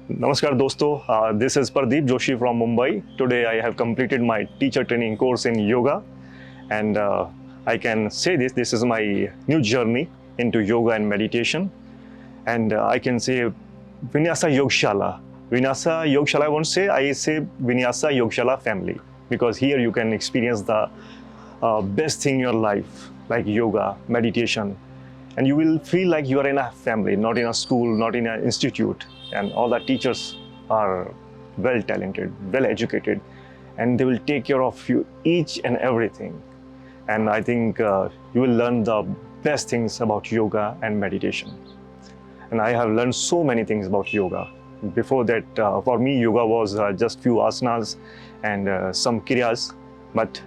Namaskar dosto, this is Pardeep Joshi from Mumbai. Today I have completed my teacher training course in yoga, and I can say this is my new journey into yoga and meditation. And I can say Vinyasa Yogashala. Vinyasa Yogashala, I say Vinyasa Yogashala family, because here you can experience the best thing in your life, like yoga, meditation, and you will feel like you are in a family, not in a school, not in an institute. And all the teachers are well talented, well educated, and they will take care of you each and everything. And I think you will learn the best things about yoga and meditation. And I have learned so many things about yoga. Before that, for me, yoga was just few asanas and some kriyas. But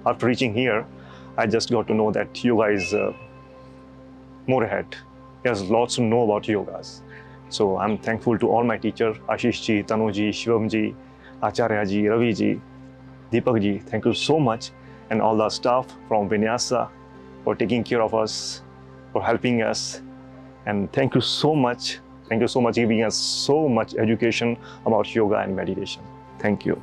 after reaching here, I just got to know that yoga is more ahead. There's lots to know about yogas. So I'm thankful to all my teachers, 𝗪𝗓 ji, Tanu ji, Shivam ji, Acharya ji, Ravi ji, Deepak ji. Thank you so much. And all the staff from Vinyasa for taking care of us, for helping us. And thank you so much. Thank you so much giving us so much education about yoga and meditation. Thank you.